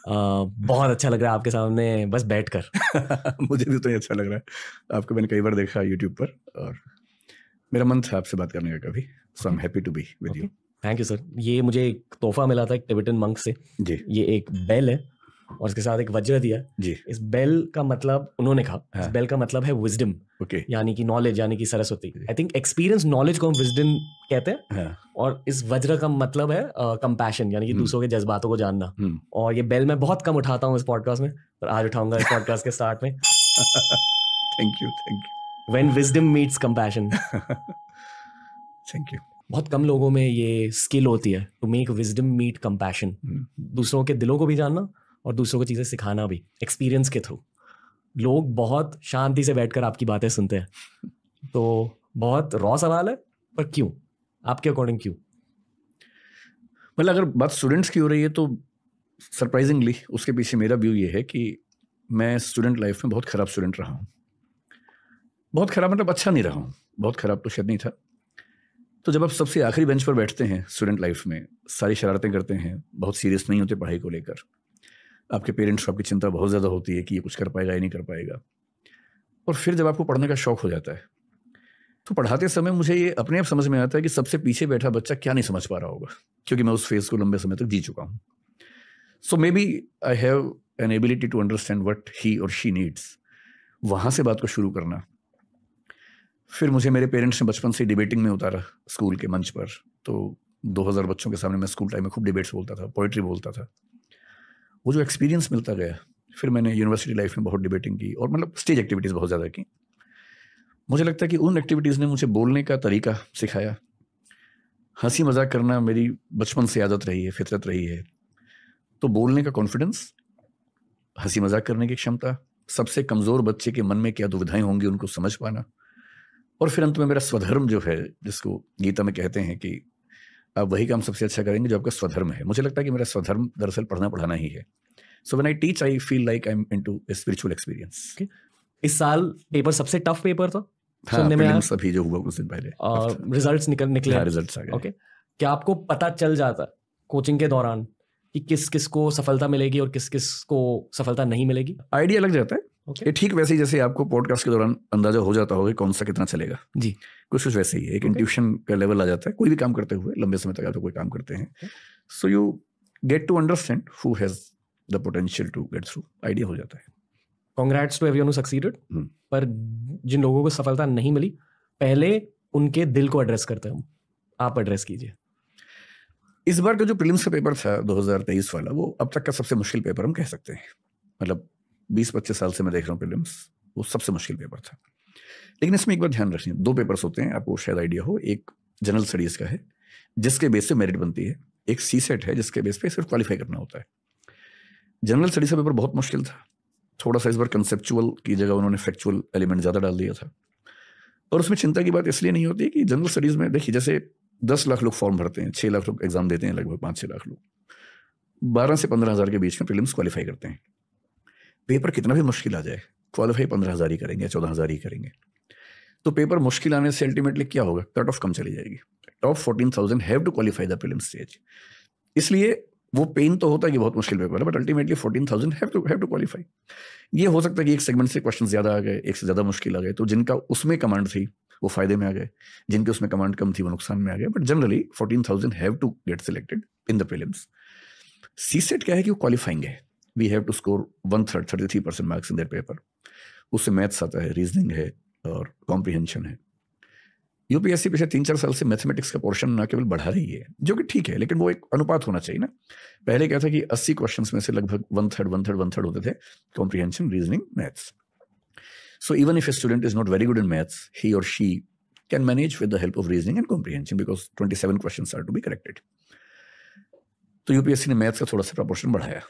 बहुत अच्छा लग रहा है आपके सामने बस बैठकर। मुझे भी तो ये अच्छा लग रहा है। आपको मैंने कई बार देखा यूट्यूब पर और मेरा मन था आपसे बात करने का कभी। So I am happy to be with you. Thank you sir. ये मुझे एक तोहफा मिला था एक टिबेटन मंक से। जी ये एक बेल है और इसके साथ एक वज्र दिया है। जी। इस बेल का मतलब उन्होंने कहा, इस हाँ। बेल का मतलब है विजडम, ओके। यानी कि नॉलेज, यानी कि Saraswati. I think experience knowledge को हम विजडम कहते हैं। हाँ। और इस वज्र का मतलब है कंपैशन, यानी कि दूसरों के जज्बातों को जानना। और ये बेल मैं बहुत कम उठाता हूँ इस पॉडकास्ट में, पर आज उठाऊंगा इस पॉडकास्ट के स्टार्ट में। Thank you. When wisdom meets compassion. Thank you. बहुत कम लोगों में ये स्किल होती है, to make wisdom meet compassion. दूसरों के दिलों को भी जानना और दूसरों को चीजें सिखाना भी एक्सपीरियंस के थ्रू। लोग बहुत शांति से बैठकर आपकी बातें सुनते हैं। तो बहुत रॉ सवाल है, पर क्यों, आपके अकॉर्डिंग क्यों? मतलब अगर बात स्टूडेंट्स की हो रही है तो सरप्राइजिंगली उसके पीछे मेरा व्यू ये है कि मैं स्टूडेंट लाइफ में बहुत खराब स्टूडेंट रहा हूँ। बहुत खराब मतलब अच्छा नहीं रहा हूँ, बहुत खराब तो शायद नहीं था। तो जब आप सबसे आखिरी बेंच पर बैठते हैं स्टूडेंट लाइफ में, सारी शरारतें करते हैं, बहुत सीरियस नहीं होते पढ़ाई को लेकर, आपके पेरेंट्स को आपकी चिंता बहुत ज़्यादा होती है कि ये कुछ कर पाएगा या नहीं कर पाएगा, और फिर जब आपको पढ़ने का शौक हो जाता है तो पढ़ाते समय मुझे ये अपने आप समझ में आता है कि सबसे पीछे बैठा बच्चा क्या नहीं समझ पा रहा होगा, क्योंकि मैं उस फेज को लंबे समय तक जी चुका हूँ। So maybe I have an ability to understand what he और शी नीड्स। वहाँ से बात को शुरू करना। फिर मुझे मेरे पेरेंट्स ने बचपन से डिबेटिंग में उतारा स्कूल के मंच पर। तो 2000 बच्चों के सामने मैं स्कूल टाइम में खूब डिबेट्स बोलता था, पोइट्री बोलता था। वो जो एक्सपीरियंस मिलता गया, फिर मैंने यूनिवर्सिटी लाइफ में बहुत डिबेटिंग की और मतलब स्टेज एक्टिविटीज़ बहुत ज़्यादा की। मुझे लगता है कि उन एक्टिविटीज़ ने मुझे बोलने का तरीका सिखाया। हंसी मजाक करना मेरी बचपन से आदत रही है, फितरत रही है। तो बोलने का कॉन्फिडेंस, हंसी मजाक करने की क्षमता, सबसे कमज़ोर बच्चे के मन में क्या दुविधाएं होंगी उनको समझ पाना, और फिर अंत में मेरा स्वधर्म जो है, जिसको गीता में कहते हैं कि आप वही काम सबसे अच्छा करेंगे जो आपका स्वधर्म है। मुझे लगता है कि मेरा स्वधर्म दरअसल पढ़ना पढ़ाना ही है। So when I teach I feel like I am into a spiritual experience. इस साल पेपर सबसे टफ पेपर था हाँ, सुनने में आया। अभी जो हुआ कुछ दिन पहले रिजल्ट्स निकले। हाँ, रिजल्ट्स आ गए। ओके, क्या आपको पता चल जाता कोचिंग के दौरान कि किस किस को सफलता मिलेगी और किस किस को सफलता नहीं मिलेगी? आइडिया लग जाता है। ये ठीक वैसे ही जैसे आपको पॉडकास्ट के दौरान अंदाजा हो जाता होगा कौन सा कितना चलेगा जी, कुछ कुछ वैसे ही है। एक इंट्यूशन का लेवल आ जाता है कोई भी काम करते हुए, लंबे समय तक आप कोई काम करते हैं। So you get to understand who has the potential to get through. Idea हो जाता है। Congrats to everyone who succeeded. पर जिन लोगों को सफलता नहीं मिली, पहले उनके दिल को एड्रेस करते हैं हम। आप एड्रेस कीजिए। इस बार का जो प्रीलिम्स का पेपर था 2023 वाला, वो अब तक का सबसे मुश्किल पेपर हम कह सकते हैं। मतलब 20-25 साल से मैं देख रहा हूँ प्रीलिम्स, वो सबसे मुश्किल पेपर था। लेकिन इसमें एक बार ध्यान रखिए, 2 पेपर्स होते हैं, आपको शायद आइडिया हो। एक जनरल स्टडीज का है जिसके बेस से मेरिट बनती है, एक सीसेट है जिसके बेस पे सिर्फ क्वालिफाई करना होता है। जनरल स्टडीज का पेपर बहुत मुश्किल था। थोड़ा सा इस बार कंसेप्चुअल की जगह उन्होंने फैक्चुअल एलिमेंट ज़्यादा डाल दिया था। और उसमें चिंता की बात इसलिए नहीं होती कि जनरल स्टडीज़ में देखिए, जैसे 10 लाख लोग फॉर्म भरते हैं, 6 लाख लोग एग्जाम देते हैं, लगभग 5-6 लाख लोग 12 से 15 हज़ार के बीच में प्रीलिम्स क्वालिफाई करते हैं। पेपर कितना भी मुश्किल आ जाए, क्वालिफाई 15,000 ही करेंगे या 14,000 ही करेंगे। तो पेपर मुश्किल आने से अल्टीमेटली क्या होगा, कट ऑफ कम चली जाएगी। Top 14,000 have to qualify the prelims stage. इसलिए वो पेन तो होता है कि बहुत मुश्किल पेपर है, but ultimately 14,000 have to qualify. ये हो सकता है कि एक सेगमेंट से क्वेश्चन ज़्यादा आ गए, एक से ज़्यादा मुश्किल आ गए, तो जिनका उसमें कमांड थी वो फायदे में आ गए, जिनके उसमें कमांड कम थी वो नुकसान में आ गए। But generally 14,000 have to get selected in the prelims. CSAT क्या है कि वो क्वालिफाइंग है। We have to score 1/3 33% marks in that paper. उससे मैथ्स आता है, रीजनिंग है और कॉम्प्रिहेंशन है। यूपीएससी पिछले 3-4 साल से मैथमेटिक्स का पोर्शन ना केवल बढ़ा रही है, जो कि ठीक है, लेकिन वो एक अनुपात होना चाहिए ना। पहले क्या था कि 80 क्वेश्चंस में से लगभग 1/3 होते थे comprehension, reasoning, maths. So even if a student is not very good in maths, he और she can manage with the help of reasoning and comprehension because 27 questions are to be corrected. तो UPSC ने maths का थोड़ा सा proportion बढ़ाया,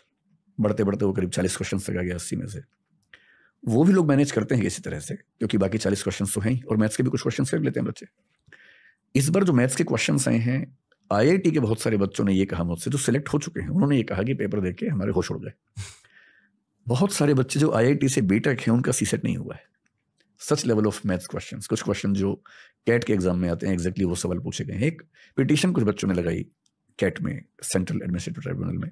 बढ़ते बढ़ते वो करीब 40 क्वेश्चन तक आ गया 80 में से। वो भी लोग मैनेज करते हैं इसी तरह से, क्योंकि बाकी 40 क्वेश्चन तो हैं ही, और मैथ्स के भी कुछ क्वेश्चन कर लेते हैं बच्चे। इस बार जो मैथ्स के क्वेश्चन आए हैं, आईआईटी के बहुत सारे बच्चों ने ये कहा मुझसे, जो सिलेक्ट हो चुके हैं, उन्होंने ये कहा कि पेपर देख के हमारे होश उड़ गए। बहुत सारे बच्चे जो आईआईटी से बीटेक हैं, उनका सीसेट नहीं हुआ है। सच लेवल ऑफ मैथ्स क्वेश्चंस, कुछ क्वेश्चन जो कैट के एग्जाम में आते हैं, एग्जैक्टली वो सवाल पूछे गए हैं। एक पिटीशन कुछ बच्चों ने लगाई कैट में, सेंट्रल एडमिनिस्ट्रेटिव ट्राइब्यूनल में,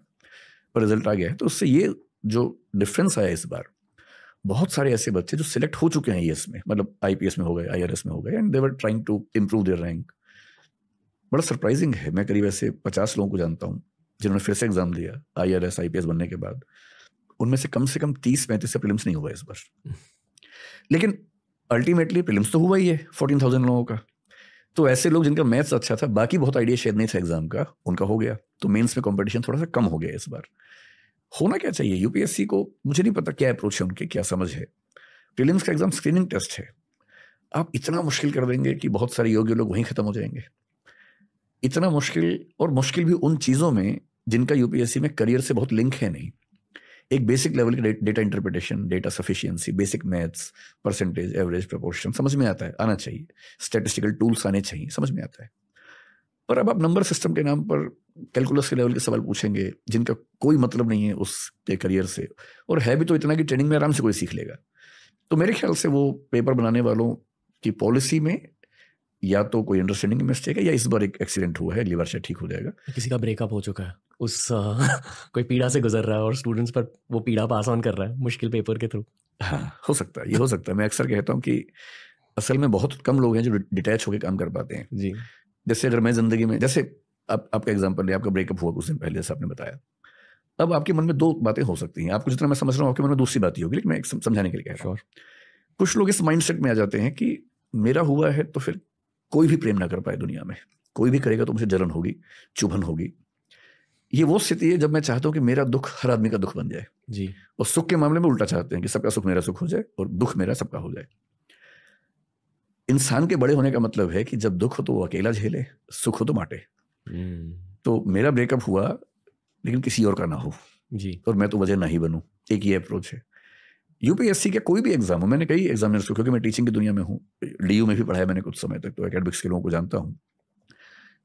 पर रिजल्ट आ गया है। तो उससे ये जो डिफरेंस आया इस बार, बहुत सारे ऐसे बच्चे जो सिलेक्ट हो चुके हैं ईएस में, मतलब आईपीएस में हो गए, आईआरएस में हो गए, and they were trying to improve their rank. बड़ा सरप्राइजिंग है। मैं करीब ऐसे 50 लोगों को जानता हूँ जिन्होंने फिर से एग्जाम दिया आईआरएस आईपीएस बनने के बाद। उनमें से कम 30-35 से प्रीलिम्स नहीं हुआ इस बार। लेकिन अल्टीमेटली प्रीलिम्स तो हुआ ही है 14,000 लोगों का। तो ऐसे लोग जिनका मैथ्स अच्छा था, बाकी बहुत आइडिया शेयर नहीं था एग्जाम का, उनका हो गया। तो मेंस में कंपटीशन थोड़ा सा कम हो गया इस बार। होना क्या चाहिए यूपीएससी को, मुझे नहीं पता क्या अप्रोच है उनके, क्या समझ है। प्रीलिम्स का एग्जाम स्क्रीनिंग टेस्ट है, आप इतना मुश्किल कर देंगे कि बहुत सारे योग्य लोग वहीं खत्म हो जाएंगे। इतना मुश्किल, और मुश्किल भी उन चीज़ों में जिनका यूपीएससी में करियर से बहुत लिंक है नहीं। एक बेसिक लेवल की data interpretation, data sufficiency, basic maths, percentage, average, proportion समझ में आता है, आना चाहिए। स्टैटिस्टिकल टूल्स आने चाहिए, समझ में आता है। पर अब आप नंबर सिस्टम के नाम पर कैलकुलस के लेवल के सवाल पूछेंगे जिनका कोई मतलब नहीं है उसके करियर से, और है भी तो इतना कि ट्रेनिंग में आराम से कोई सीख लेगा। तो मेरे ख्याल से वो पेपर बनाने वालों की पॉलिसी में या तो कोई अंडरस्टैंडिंग मिस्टेक है, या इस बार एक एक्सीडेंट हुआ है, अगली बार से ठीक हो जाएगा। किसी का ब्रेकअप हो चुका है, उस कोई पीड़ा से गुजर रहा है और स्टूडेंट्स पर वो पीड़ा पास ऑन कर रहा है मुश्किल पेपर के थ्रू। हाँ, हो सकता है, ये हो सकता है। मैं अक्सर कहता हूँ कि असल में बहुत कम लोग हैं जो डिटैच होकर काम कर पाते हैं जी। जैसे अगर मैं जिंदगी में, जैसे आपका एग्जांपल है, आपका ब्रेकअप हुआ कुछ दिन पहले, जैसे आपने बताया, अब आपके मन में दो बातें हो सकती हैं। आपको जितना मैं समझ रहा हूँ आपके मन में दूसरी बात ही होगी, लेकिन मैं समझाने के लिए कह रहा हूँ। कुछ लोग इस माइंडसेट में आ जाते हैं कि मेरा हुआ है तो फिर कोई भी प्रेम ना कर पाए दुनिया में, कोई भी करेगा तो मुझे जलन होगी, चुभन होगी। ये वो स्थिति है जब मैं चाहता हूँ कि मेरा दुख हर आदमी का दुख बन जाए जी, और सुख के मामले में उल्टा चाहते हैं कि सबका सुख मेरा सुख हो जाए और दुख मेरा सबका हो जाए। इंसान के बड़े होने का मतलब है कि जब दुख हो तो वो अकेला झेले, सुख हो तो बांटे। तो मेरा ब्रेकअप हुआ लेकिन किसी और का ना हो जी, और मैं तो वजह ना ही बनूं, एक ये अप्रोच है। यूपीएससी का कोई भी एग्जाम हो, मैंने कई एग्जामिनर्स को, क्योंकि मैं टीचिंग की दुनिया में हूँ, डीयू में भी पढ़ाया मैंने कुछ समय तक, तो एकेडमिक्स के लोगों को जानता हूँ।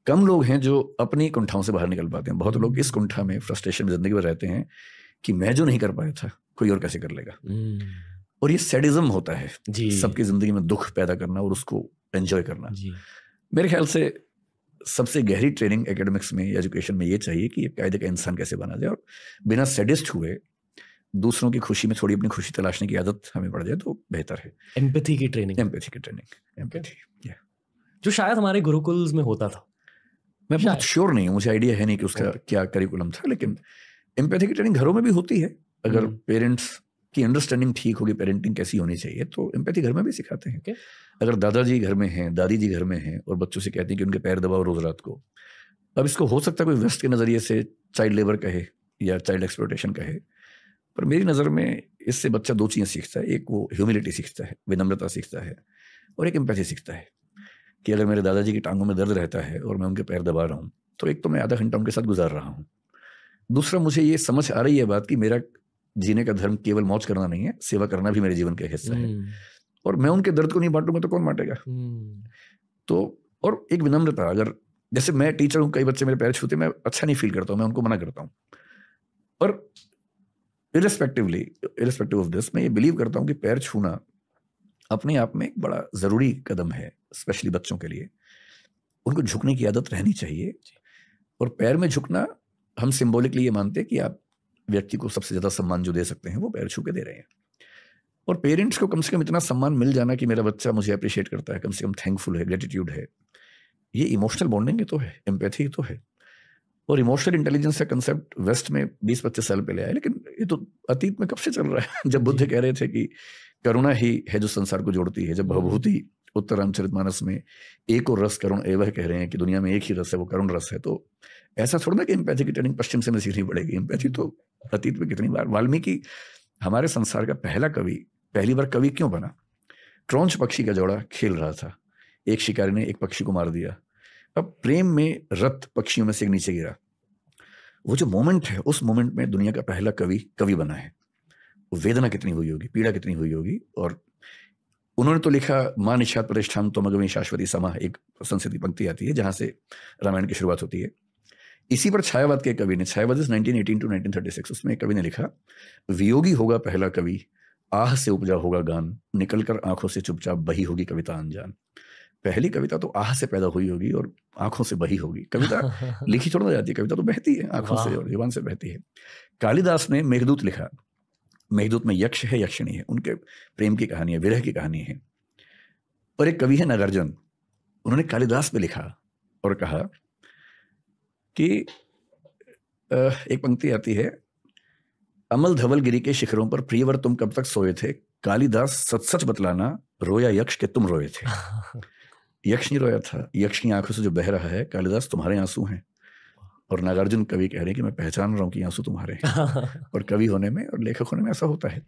कम लोग हैं जो अपनी कुंठाओं से बाहर निकल पाते हैं। बहुत लोग इस कुंठा में, फ्रस्ट्रेशन में जिंदगी में रहते हैं कि मैं जो नहीं कर पाया था कोई और कैसे कर लेगा। और ये सैडिज्म होता है, सबकी जिंदगी में दुख पैदा करना और उसको एंजॉय करना। मेरे ख्याल से सबसे गहरी ट्रेनिंग एकेडमिक्स में, एजुकेशन में ये चाहिए कि एक कायदे का इंसान कैसे बना जाए और बिना सैडिस्ट हुए दूसरों की खुशी में थोड़ी अपनी खुशी तलाशने की आदत हमें पड़ जाए तो बेहतर है। एम्पैथी की ट्रेनिंग, एम्पैथी जो शायद हमारे गुरुकुल्स में होता था। मैं बहुत श्योर नहीं हूँ, मुझे आइडिया है नहीं कि उसका क्या करिकुलम था, लेकिन एम्पैथी की ट्रेनिंग घरों में भी होती है। अगर पेरेंट्स की अंडरस्टैंडिंग ठीक होगी, पेरेंटिंग कैसी होनी चाहिए, तो एम्पैथी घर में भी सिखाते हैं। अगर दादाजी घर में हैं, दादी जी घर में हैं और बच्चों से कहते हैं कि उनके पैर दबाओ रोज रात को, अब इसको हो सकता है कोई वेस्ट के नजरिए से चाइल्ड लेबर कहे या चाइल्ड एक्सप्लॉयटेशन कहे, पर मेरी नज़र में इससे बच्चा दो चीज़ें सीखता है। एक वो ह्यूमिलिटी सीखता है, विनम्रता सीखता है, और एक एम्पैथी सीखता है कि अगर मेरे दादाजी की टांगों में दर्द रहता है और मैं उनके पैर दबा रहा हूँ तो एक तो मैं आधा घंटा उनके साथ गुजार रहा हूँ, दूसरा मुझे ये समझ आ रही है बात कि मेरा जीने का धर्म केवल मौज करना नहीं है, सेवा करना भी मेरे जीवन का हिस्सा है, और मैं उनके दर्द को नहीं बांटूंगा तो कौन बांटेगा। तो और एक विनम्रता, अगर जैसे मैं टीचर हूँ, कई बच्चे मेरे पैर छूते, मैं अच्छा नहीं फील करता हूँ, मैं उनको मना करता हूँ, पर इरेस्पेक्टिव ऑफ दिस मैं ये बिलीव करता हूँ कि पैर छूना अपने आप में एक बड़ा ज़रूरी कदम है, स्पेशली बच्चों के लिए। उनको झुकने की आदत रहनी चाहिए, और पैर में झुकना हम सिंबॉलिकली ये मानते हैं कि आप व्यक्ति को सबसे ज़्यादा सम्मान जो दे सकते हैं वो पैर छू के दे रहे हैं। और पेरेंट्स को कम से कम इतना सम्मान मिल जाना कि मेरा बच्चा मुझे अप्रिशिएट करता है, कम से कम थैंकफुल है, ग्रेटिट्यूड है, ये इमोशनल बॉन्डिंग ही तो है, एम्पैथी तो है। और इमोशनल इंटेलिजेंस का कंसेप्ट वेस्ट में 20-25 साल पहले आया, लेकिन ये तो अतीत में कब से चल रहा है। जब बुद्ध कह रहे थे कि करुणा ही है जो संसार को जोड़ती है, जब भवभूति उत्तर रामचरितमानस में एक और रस करुण एवं कह रहे हैं कि दुनिया में एक ही रस है, वो करुण रस है, तो ऐसा थोड़ा ना कि एम्पैथी की ट्रेनिंग पश्चिम से हमें सीखनी पड़ेगी। एम्पैथी तो अतीत में कितनी बार, वाल्मीकि हमारे संसार का पहला कवि, पहली बार कवि क्यों बना? ट्रोंच पक्षी का जोड़ा खेल रहा था, एक शिकारी ने एक पक्षी को मार दिया, अब प्रेम में रत पक्षियों में से एक नीचे गिरा। वो जो मोमेंट है, उस मोमेंट में दुनिया का पहला कवि बना है। वो वेदना कितनी हुई होगी, पीड़ा कितनी हुई होगी। और उन्होंने तो लिखा मां निषाद प्रतिष्ठान त्वमगमी शाश्वती समा, एक संस्कृत की पंक्ति आती है जहां से रामायण की शुरुआत होती है। इसी पर छायावाद के कवि ने, छायावाद 1918 to 1936, उसमें एक कवि ने लिखा, वियोगी होगा पहला कवि, आह से उपजा होगा गान, निकलकर आंखों से चुपचाप बही होगी कविता अनजान। पहली कविता तो आह से पैदा हुई होगी और आंखों से बही होगी। कविता लिखी छोड़ जाती है, कविता तो बहती है आंखों से और जुबान से बहती है। कालिदास ने मेघदूत लिखा। मेघदूत में यक्ष है, यक्षिणी है, उनके प्रेम की कहानी है, विरह की कहानी है। और एक कवि है नागार्जुन, उन्होंने कालिदास पे लिखा और कहा कि एक पंक्ति आती है, अमल धवल गिरी के शिखरों पर प्रियवर तुम कब तक सोए थे, कालिदास सच सच बतलाना रोया यक्ष के तुम रोए थे। यक्ष नहीं रोया था, यक्ष की आंखों से जो बह रहा है, कालिदास तुम्हारे आंसू हैं। और नागार्जुन कवि कह रहे हैं कि मैं पहचान रहा हूं कि आंसू तुम्हारे हैं। और कवि होने में और लेखक होने में ऐसा होता है।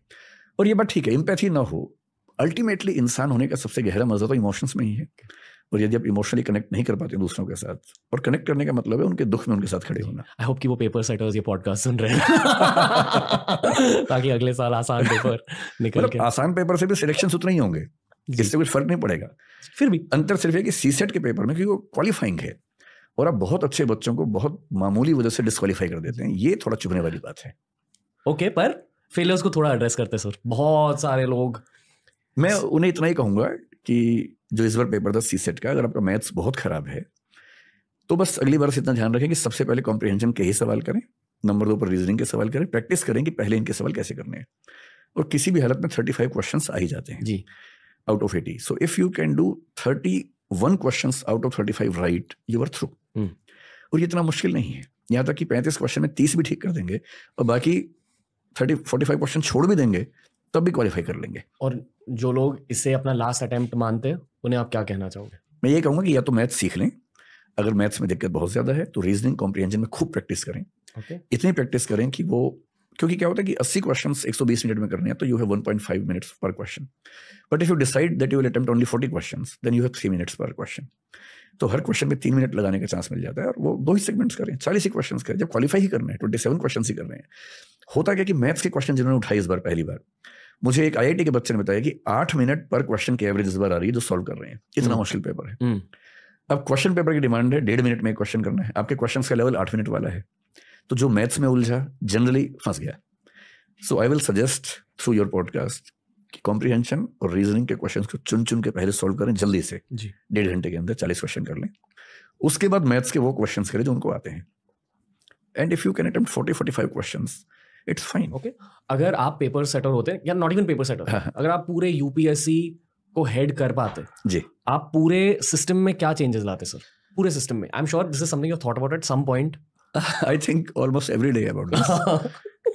और ये बात ठीक है, एम्पैथी ना हो, अल्टीमेटली इंसान होने का सबसे गहरा मजा तो इमोशंस में ही है। और यदि आप इमोशनली कनेक्ट नहीं कर पाते दूसरों के साथ, और कनेक्ट करने का मतलब है उनके दुख में उनके साथ खड़े होना। आई होप कि वो पेपर सेटर्स ये पॉडकास्ट सुन रहे हैं ताकि अगले साल आसान पेपर निकल के। आसान पेपर से भी सिलेक्शन उतने ही होंगे, इससे कुछ फर्क नहीं पड़ेगा। फिर भी अंतर सिर्फ है कि सीसेट के पेपर में, क्योंकि वो क्वालिफाइंग है और आप बहुत अच्छे बच्चों को बहुत मामूली वजह से डिस्क्वालीफाई कर देते हैं, ये थोड़ा चुभने वाली बात है। ओके, पर फेलियर्स को थोड़ा एड्रेस करते सर, बहुत सारे लोग। मैं उन्हें इतना ही कहूंगा कि जो इस बार पेपर था सीसेट का, अगर आपका मैथ्स बहुत खराब है तो बस अगली बार से इतना ध्यान रखें कि सबसे पहले कॉम्प्रिहेंशन के ही सवाल करें, नंबर 2 पर रीजनिंग के सवाल करें, प्रैक्टिस करें कि पहले इनके सवाल कैसे करने हैं। और किसी भी हालत में 35 क्वेश्चंस आ ही जाते हैं जी, out of 80। So if you can do 31 questions out of 35 right, you are through. और ये इतना मुश्किल नहीं है, यहाँ तक कि 35 क्वेश्चन में 30 भी ठीक कर देंगे और बाकी 45 क्वेश्चन छोड़ भी देंगे, तब भी क्वालिफाई कर लेंगे। और जो लोग इसे अपना लास्ट अटेम्प्ट मानते हैं, उन्हें आप क्या कहना चाहोगे? मैं ये कहूँगा कि या तो मैथ्स सीख लें, अगर मैथ्स में दिक्कत बहुत ज़्यादा है तो रीजनिंग कॉम्प्रिहेंशन में खूब प्रैक्टिस करें। इतनी प्रैक्टिस करें कि वो, क्योंकि क्या होता है कि 80 क्वेश्चन 120 मिनट में करने हैं, तो यू हैव 1.5 मिनट्स पर question. But if you decide that you will attempt only 40 questions, then you have 3 minutes पर क्वेश्चन। तो हर क्वेश्चन में 3 मिनट लगाने का चांस मिल जाता है, और वो 2 ही सेगमेंट्स करें, 40 ही क्वेश्चन करें। जब क्वालिफाई ही करना है 27 क्वेश्चन ही करने हैं। होता क्या कि मैथ्स के क्वेश्चन जिन्होंने उठाए इस बार पहली बार, मुझे एक IIT के बच्चे ने बताया कि 8 मिनट पर क्वेश्चन की एवरेज इस बार आ रही है जो सॉल्व कर रहे हैं। इतना मुश्किल पेपर है। अब क्वेश्चन पेपर की डिमांड है 1.5 मिनट में एक क्वेश्चन करना है, आपके क्वेश्चन का लेवल 8 मिनट वाला है, तो जो मैथ्स में उलझा जनरली फंस गया। So I will suggest through your podcast कि कॉम्प्रिहेंशन और रीजनिंग के क्वेश्चन को चुन चुन के पहले सॉल्व करें जल्दी से, 1.5 घंटे के अंदर 40 क्वेश्चन कर लें। उसके बाद मैथ्स के वो क्वेश्चन करें जो उनको आते हैं। And if you can attempt 40-45 questions, it's fine. Okay, अगर आप पेपर सेटर होते हैं, या नॉट इवन पेपर सेटर, अगर आप पूरे यूपीएससी को हेड कर पाते जी, आप पूरे सिस्टम में क्या चेंजेस लाते सर? पूरे सिस्टम में, I am sure this is something you thought about at some point. I think almost every day about this.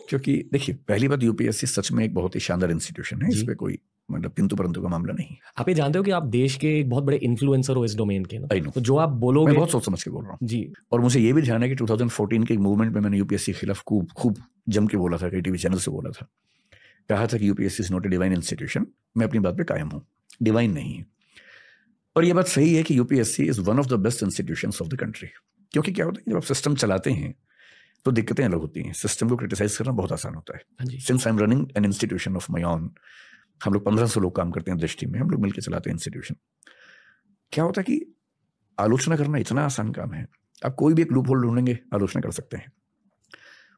क्योंकि देखिए, पहली बात, यूपीएससी सच में एक बहुत ही शानदार इंस्टीट्यूशन है, इस पे कोई मतलब किंतु परंतु का मामला नहीं। आप ये जानते हो कि आप देश के एक बहुत बड़े इन्फ्लुएंसर हो इस डोमेन के ना, तो जो आप बोलोगे, मैं बहुत सोच समझ के बोल रहा हूँ जी। और मुझे ये भी ध्यान है कि 2014 के मूवमेंट में मैंने यूपीएससी के खिलाफ खूब जम के बोला था, कई टीवी चैनल से बोला था, कहा था कि UPSC is not a divine institution. मैं अपनी बात पे कायम हूँ, डिवाइन नहीं है। और ये बात सही है कि UPSC is one of the best institutions of the country. क्योंकि क्या होता है, जब आप सिस्टम चलाते हैं तो दिक्कतें अलग होती हैं। सिस्टम को क्रिटिसाइज करना बहुत आसान होता है। Since I am running an institution of my own, हम लोग 1500 लोग काम करते हैं दृष्टि में, हम लोग मिलकर चलाते हैं इंस्टीट्यूशन। क्या होता है कि आलोचना करना इतना आसान काम है, आप कोई भी एक लूप होल ढूंढेंगे, आलोचना कर सकते हैं।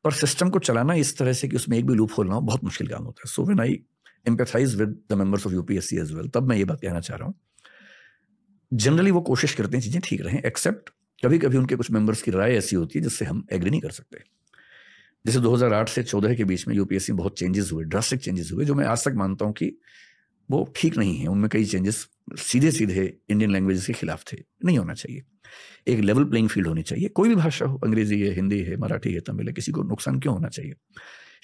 पर सिस्टम को चलाना इस तरह से कि उसमें एक भी लूप होल ना हो, बहुत मुश्किल काम होता है। So when I empathize with the members of UPSC as well, तब मैं ये बात कहना चाह रहा हूँ, जनरली वो कोशिश करते हैं चीजें ठीक रहें, एक्सेप्ट कभी कभी उनके कुछ मेंबर्स की राय ऐसी होती है जिससे हम एग्री नहीं कर सकते। जैसे 2008 से 14 के बीच में यूपीएससी में बहुत चेंजेस हुए, ड्रास्टिक चेंजेस हुए, जो मैं आज तक मानता हूं कि वो ठीक नहीं है। उनमें कई चेंजेस सीधे इंडियन लैंग्वेजेस के खिलाफ थे, नहीं होना चाहिए। एक लेवल प्लेइंग फील्ड होनी चाहिए, कोई भी भाषा हो, अंग्रेजी है, हिंदी है, मराठी है, तमिल है, किसी को नुकसान क्यों होना चाहिए?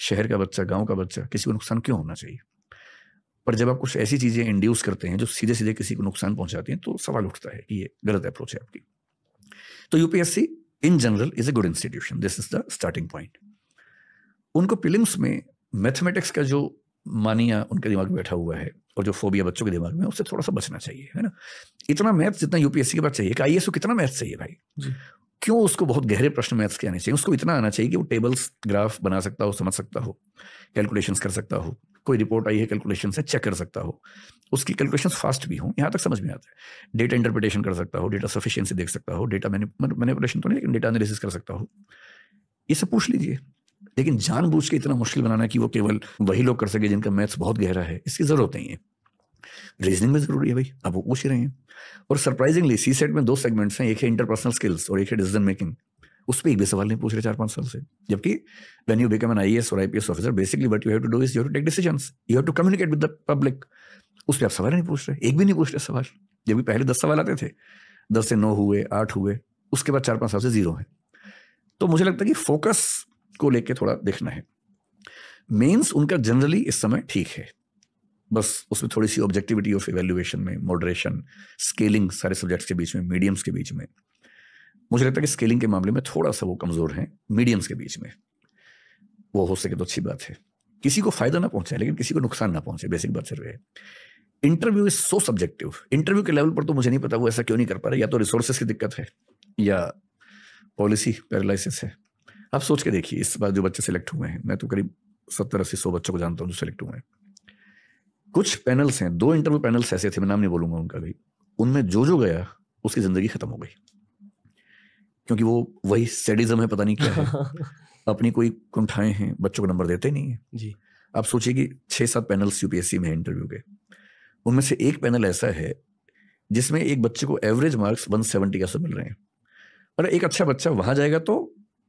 शहर का बच्चा, गाँव का बच्चा, किसी को नुकसान क्यों होना चाहिए? पर जब आप कुछ ऐसी चीजें इंड्यूस करते हैं जो सीधे किसी को नुकसान पहुंचाती हैं, तो सवाल उठता है कि ये गलत अप्रोच है आपकी। तो UPSC in general is a good institution, this is the starting point. उनको प्रीलिम्स में मैथमेटिक्स का जो मानिया उनके दिमाग में बैठा हुआ है और जो फोबिया बच्चों के दिमाग में, उससे थोड़ा सा बचना चाहिए, है ना। इतना मैथ्स जितना यूपीएससी के बाद चाहिए, कि आईएएस को कितना मैथ्स चाहिए भाई जी? क्यों उसको बहुत गहरे प्रश्न मैथ्स के आने चाहिए? उसको इतना आना चाहिए कि वो टेबल्स, ग्राफ बना सकता हो, समझ सकता हो, कैलकुलेशंस कर सकता हो, कोई रिपोर्ट आई है कैलकुलेशन से चेक कर सकता हो, उसकी कैलकुलेशंस फास्ट भी हो, यहाँ तक समझ में आता है। डेटा इंटरप्रिटेशन कर सकता हो, डेटा सफिशिएंसी देख सकता हो, डेटा मैनिपुलेशन तो नहीं, लेकिन डेटा एनालिसिस कर सकता हो, ये सब पूछ लीजिए। लेकिन जानबूझ के इतना मुश्किल बनाना कि वो केवल वही लोग कर सके जिनका मैथ्स बहुत गहरा है, इसकी जरूरत नहीं है। रीजनिंग में जरूरी है भाई, आप वो पूछ ही रहे हैं। और सरप्राइजिंगली सीसेट में 2 सेगमेंट्स हैं, एक है इंटरपर्सनल स्किल्स और एक है डिसीजन मेकिंग। उस पर एक भी सवाल नहीं पूछ रहे 4-5 साल से। जबकि when you become an IAS और IPS officer, basically what you have to do is you have to take decisions, you have to communicate with the public. उस पर आप सवाल नहीं पूछ रहे, एक भी नहीं पूछ रहे सवाल। जबकि पहले 10 सवाल आते थे, 10 से 9 हुए, 8 हुए, उसके बाद 4-5 साल से 0 है। तो मुझे लगता है कि फोकस को लेके थोड़ा देखना है। मेंस उनका जनरली इस समय ठीक है, बस उसमें थोड़ी सी ऑब्जेक्टिविटी ऑफ इवैल्यूएशन में मॉडरेशन, स्केलिंग सारे सब्जेक्ट्स के बीच में, मीडियम्स के बीच में, मुझे लगता है कि स्केलिंग के मामले में थोड़ा सा वो कमजोर हैं मीडियम्स के बीच में। वो हो सके तो अच्छी बात है, किसी को फायदा ना पहुंचे लेकिन किसी को नुकसान ना पहुंचे, बेसिक बात सिर्फ है। Interview is so subjective. Interview के लेवल पर तो मुझे नहीं पता वो ऐसा क्यों नहीं कर पा रहे, या तो रिसोर्सेस की दिक्कत है या पॉलिसी पैरालिसिस है। आप सोच के देखिए, इस बार जो बच्चे सिलेक्ट हुए हैं, मैं तो करीब 70-80-100 बच्चों को जानता हूँ जो सिलेक्ट हुए हैं। कुछ पैनल्स हैं, 2 इंटरव्यू पैनल्स ऐसे थे, मैं नाम नहीं बोलूंगा उनका भी, उनमें जो गया उसकी जिंदगी खत्म हो गई, क्योंकि वो वही सैडिज्म है, पता नहीं क्या है, अपनी कोई कुंठाएं हैं, बच्चों को नंबर देते ही नहीं है जी। आप सोचिए कि 6-7 पैनल्स यूपीएससी में इंटरव्यू के, उनमें से एक पैनल ऐसा है जिसमें एक बच्चे को एवरेज मार्क्स 170 कैसे मिल रहे हैं। और एक अच्छा बच्चा वहां जाएगा तो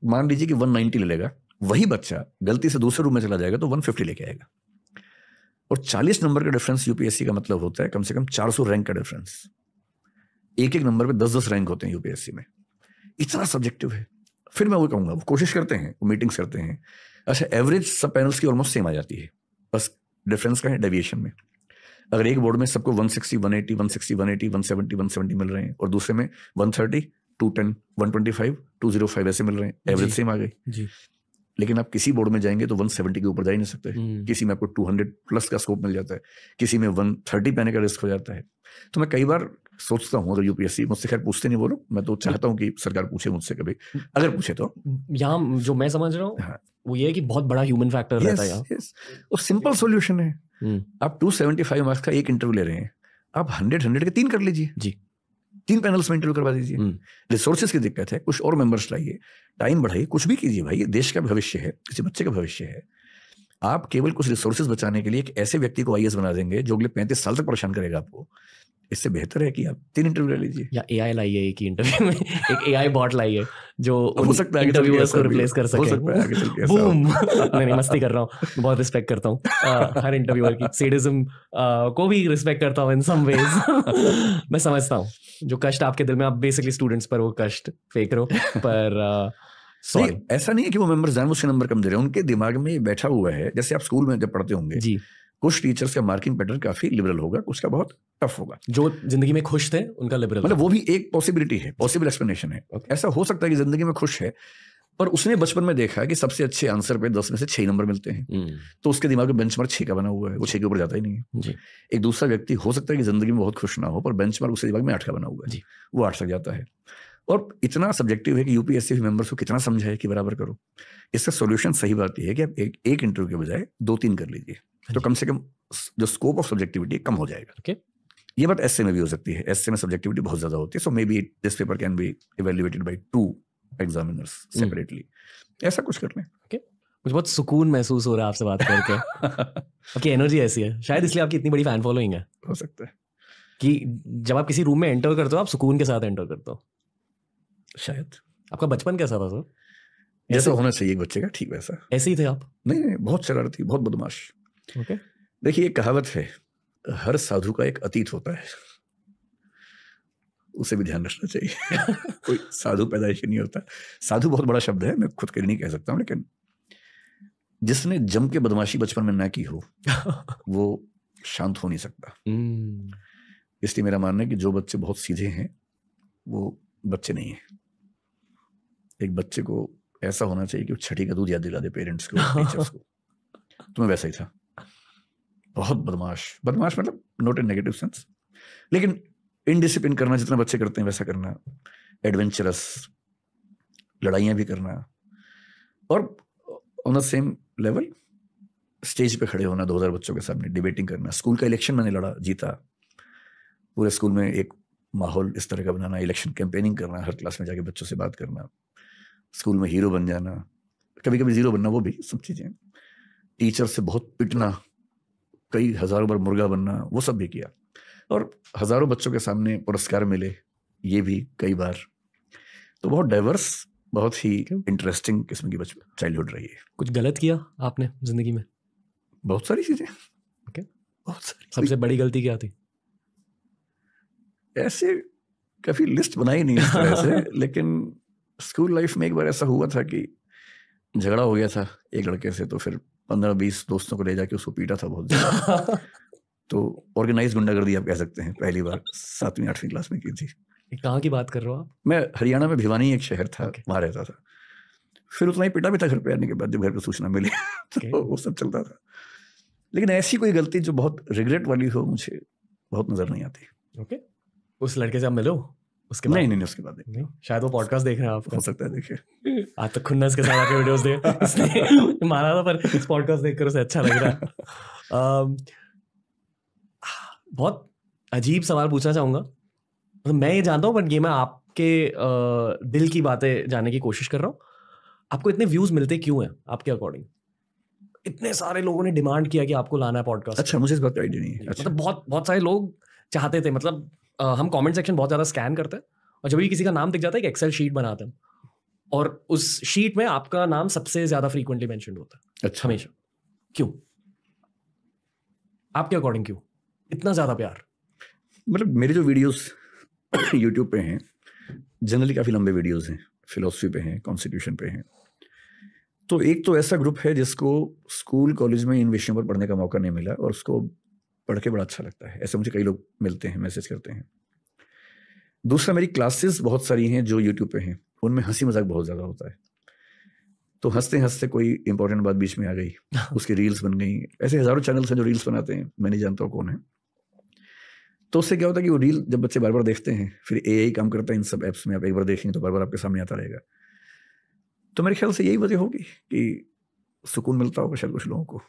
मान लीजिए कि 190 ले लेगा, वही बच्चा गलती से दूसरे रूम में चला जाएगा तो 150 लेके आएगा। और 40 नंबर का डिफरेंस यूपीएससी का मतलब होता है कम से कम 400 रैंक का डिफरेंस। एक नंबर पे 10-10 रैंक होते हैं यूपीएससी में, इतना सब्जेक्टिव है। फिर मैं वो कहूंगा, वो कोशिश करते हैं, वो मीटिंग्स करते हैं, अच्छा एवरेज सब पैनल्स की ऑलमोस्ट सेम आ जाती है, बस डिफरेंस का है डेविएशन में। अगर एक बोर्ड में सबको 160, 180, 160, 180, 170, 170 मिल रहे हैं और दूसरे में 130, 210, 125, 205 ऐसे मिल रहे हैं, एवरेज सेम आ गई जी। लेकिन आप किसी बोर्ड में जाएंगे तो 170 के ऊपर जा ही नहीं सकते, किसी में आपको 200 प्लस का स्कोप मिल जाता है, किसी में 130 पाने का रिस्क हो जाता है। तो मैं कई बार सोचता हूँ, अगर यूपीएससी मुझसे, खैर पूछते नहीं वो लोग, मैं तो चाहता हूँ कि सरकार पूछे मुझसे कभी, अगर पूछे तो। यहाँ जो मैं समझ रहा हूँ वो ये है कि बहुत बड़ा ह्यूमन फैक्टर रहता है यहाँ। और सिंपल सॉल्यूशन है, आप 275 मार्क्स का एक इंटरव्यू ले रहे हैं, आप 100 के 3 कर लीजिए जी, 3 पैनल्स में इंटरव्यू करवा दीजिए। रिसोर्सेज की दिक्कत है, कुछ और मेंबर्स लाइए, टाइम बढ़ाइए, कुछ भी कीजिए भाई, देश का भविष्य है, किसी बच्चे का भविष्य है। आप केवल कुछ रिसोर्सेज बचाने के लिए एक ऐसे व्यक्ति को IAS बना देंगे जो अगले 35 साल तक परेशान करेगा आपको। इससे बेहतर है कि आप 3 इंटरव्यू ले लीजिए, या AI लाइए एक ही इंटरव्यू में, एक AI बॉट लाइए जो हो सकता है इंटरव्यूअर्स को रिप्लेस कर सके। हो सकता है आगे चल के बूम। नहीं मस्ती कर रहा हूँ, बहुत रिस्पेक्ट करता हूँ हर इंटरव्यूअर की, सैडिज्म को भी रिस्पेक्ट करता हूँ इन सम वेज। मैं समझता हूँ जो कष्ट आपके दिल में, आप बेसिकली स्टूडेंट्स पर वो कष्ट फेंक रहे हो, पर नहीं, ऐसा नहीं है कि वो मेंबर्स जानबूझ के नंबर कम दे रहे हैं, उनके दिमाग में बैठा हुआ है। जैसे आप स्कूल में जब पढ़ते होंगे जी, कुछ टीचर्स का मार्किंग पैटर्न काफी लिबरल होगा, कुछ का बहुत टफ होगा। जो जिंदगी में खुश थे उनका लिबरल, मतलब वो भी एक पॉसिबिलिटी है, पॉसिबल एक्सप्लेनेशन है। ऐसा हो सकता है कि जिंदगी में खुश है पर उसने बचपन में देखा है कि सबसे अच्छे आंसर पे 10 में से 6 नंबर मिलते हैं, तो उसके दिमाग में बेंचमार्क 6 का बना हुआ है, वो 6 के ऊपर जाता ही नहीं है जी। एक दूसरा व्यक्ति हो सकता है कि जिंदगी में बहुत खुश ना हो पर बेंचमार्क उसके दिमाग में 8 का बना हुआ है जी, वो 8 तक जाता है। और इतना सब्जेक्टिव है कि यूपीएससी मेंबर्स को कितना समझाए कि बराबर करो। इसका सॉल्यूशन सही बात यह है कि आप एक इंटरव्यू के बजाय 2-3 कर लीजिए, तो कम से कम जो स्कोप ऑफ सब्जेक्टिविटी कम हो जाएगा। ये बात एसए में भी हो सकती है, एसए में सब्जेक्टिविटी बहुत ज्यादा होती है, so maybe this paper can be evaluated by 2 examiners separately, ऐसा कुछ करना है। मुझे बहुत सुकून महसूस हो रहा है आपसे बात करके। आपकी एनर्जी ऐसी है, शायद इसलिए आपकी इतनी बड़ी फैन फॉलोइंग है। हो सकता है कि जब आप किसी रूम में एंटर करते हो आप सुकून के साथ एंटर करते हो। शायद आपका बचपन कैसा था सर? जैसा होना चाहिए एक बच्चे का, ठीक वैसा। ऐसे ही थे आप? नहीं, बहुत शरारती, बहुत बदमाश। देखिए एक कहावत है, हर साधु का एक अतीत होता है, उसे भी ध्यान रखना चाहिए। कोई साधु पैदाइशी नहीं होता। साधु बहुत बड़ा शब्द है, मैं खुद के लिए नहीं कह सकता हूँ, लेकिन जिसने जम के बदमाशी बचपन में ना की हो वो शांत हो नहीं सकता। इसलिए मेरा मानना है कि जो बच्चे बहुत सीधे हैं वो बच्चे नहीं है। एक बच्चे को ऐसा होना चाहिए कि वो छठी का दूध याद दिला दे पेरेंट्स को, टीचर्स को। तो मैं वैसा ही था, बहुत बदमाश मतलब नॉट इन नेगेटिव सेंस, लेकिन इनडिसिप्लिन करना जितना बच्चे करते हैं वैसा करना, एडवेंचरस, लड़ाइयाँ भी करना, और on the same level stage पे खड़े होना 2000 बच्चों के सामने डिबेटिंग करना। स्कूल का इलेक्शन मैंने लड़ा, जीता। पूरे स्कूल में एक माहौल इस तरह का बनाना, इलेक्शन कैंपेनिंग करना, हर क्लास में जाके बच्चों से बात करना, स्कूल में हीरो बन जाना, कभी कभी जीरो बनना, वो भी सब चीजें। टीचर से बहुत पिटना, कई हज़ारों बार मुर्गा बनना, वो सब भी किया, और हज़ारों बच्चों के सामने पुरस्कार मिले, ये भी कई बार। तो बहुत डाइवर्स, बहुत ही इंटरेस्टिंग किस्म की चाइल्डहुड रही है। कुछ गलत किया आपने जिंदगी में? बहुत सारी चीज़ें। ओके, बहुत सारी। सबसे बड़ी गलती क्या थी? ऐसे कभी लिस्ट बनाई नहीं इस तरह से, लेकिन स्कूल लाइफ में एक बार ऐसा हुआ था कि झगड़ा हो गया था एक लड़के से, तो फिर 15-20 दोस्तों को ले जाके उसको पीटा था बहुत ज़्यादा। तो ऑर्गेनाइज गुंडागर्दी आप कह सकते हैं, पहली बार 7वीं 8वीं क्लास में की थी। कहाँ की बात कर रहे हो आप? मैं हरियाणा में भिवानी एक शहर था, Okay. वहाँ रहता था। फिर उतना ही पिटा भी था घर पे आने के बाद, जब घर पे सूचना मिली। तो वो सब चलता था। लेकिन ऐसी कोई गलती जो बहुत रिग्रेट वाली हो, मुझे बहुत नजर नहीं आती। ओके, उस लड़के से आप मिलो उसके बाद? नहीं, उसके बाद नहीं। शायद वो पॉडकास्ट देख रहे हैं आपका। हो सकता है, देखिए। आज तक खुन्नस के साथ आपके वीडियोस देख इसलिए माना था, पर इस पॉडकास्ट देखकर उसे अच्छा लग रहा है। बहुत अजीब सवाल पूछना चाहूंगा, मतलब मैं ये जानता हूँ, बट ये मैं आपके दिल की बातें जानने की कोशिश कर रहा हूँ। आपको इतने व्यूज मिलते क्यों हैं आपके अकॉर्डिंग? इतने सारे लोगों ने डिमांड किया कि आपको लाना है पॉडकास्ट। अच्छा, मुझे इस बात का आइडिया नहीं है। अच्छा। मतलब बहुत सारे लोग चाहते थे, मतलब हम कमेंट सेक्शन बहुत ज्यादा स्कैन करते हैं, और जब भी किसी का नाम दिख जाता है, एक एक्सेल शीट बनाते हैं, और उस शीट में आपका नाम सबसे ज्यादा फ्रीक्वेंटली मेंशन्ड होता है। अच्छा। हमेशा। क्यों? आपके अकॉर्डिंग क्यों इतना ज्यादा प्यार? मतलब मेरे जो वीडियोस यूट्यूब पे हैं, जनरली काफ़ी लंबे वीडियोस हैं, फिलोसफी पे हैं, कॉन्स्टिट्यूशन पे हैं। तो एक तो ऐसा ग्रुप है जिसको स्कूल कॉलेज में इन विषयों पर पढ़ने का मौका नहीं मिला, और उसको पढ़ के बड़ा अच्छा लगता है। ऐसे मुझे कई लोग मिलते हैं, मैसेज करते हैं। दूसरा, मेरी क्लासेस बहुत सारी हैं जो यूट्यूब पे हैं, उनमें हंसी मजाक बहुत ज़्यादा होता है। तो हंसते हंसते कोई इंपॉर्टेंट बात बीच में आ गई, उसकी रील्स बन गई। ऐसे हज़ारों चैनल्स हैं जो रील्स बनाते हैं, मैं नहीं जानता हूँ कौन है। तो उससे क्या होता है कि वो रील जब बच्चे बार बार देखते हैं, फिर एआई काम करता है इन सब ऐप्स में, आप एक बार देखेंगे तो बार बार आपके सामने आता रहेगा। तो मेरे ख्याल से यही वजह होगी कि सुकून मिलता होगा शायद कुछ लोगों को।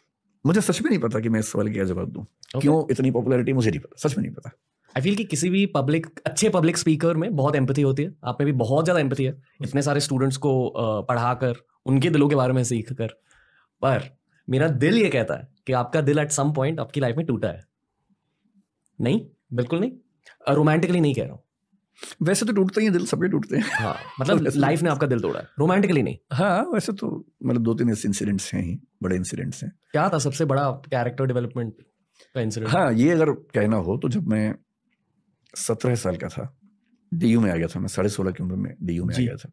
मुझे सच में नहीं पता कि मैं इस सवाल की क्या जवाब दूं। क्यों इतनी पॉपुलैरिटी, मुझे नहीं पता, सच में नहीं पता। आई फील कि किसी भी अच्छे पब्लिक स्पीकर में बहुत एम्पैथी होती है। आप में भी बहुत ज्यादा एम्पैथी है, इतने सारे स्टूडेंट्स को पढ़ाकर, उनके दिलों के बारे में सीख कर। पर मेरा दिल ये कहता है कि आपका दिल एट सम पॉइंट आपकी लाइफ में टूटा है। नहीं, बिल्कुल नहीं, रोमांटिकली नहीं कह रहा हूँ। वैसे तो टूटते ही दिल, सबके टूटते हैं। हाँ, मतलब लाइफ ने आपका दिल तोड़ा है, रोमांटिकली नहीं। हाँ, वैसे तो मतलब 2-3 इंसिडेंट्स हैं ही, बड़े इंसिडेंट्स हैं। क्या था सबसे बड़ा कैरेक्टर डेवलपमेंट का इंसिडेंट? हाँ, ये अगर कहना हो तो जब मैं 17 साल का था, डीयू में आ गया था। मैं 16.5 की उम्र में डीयू में आ गया था।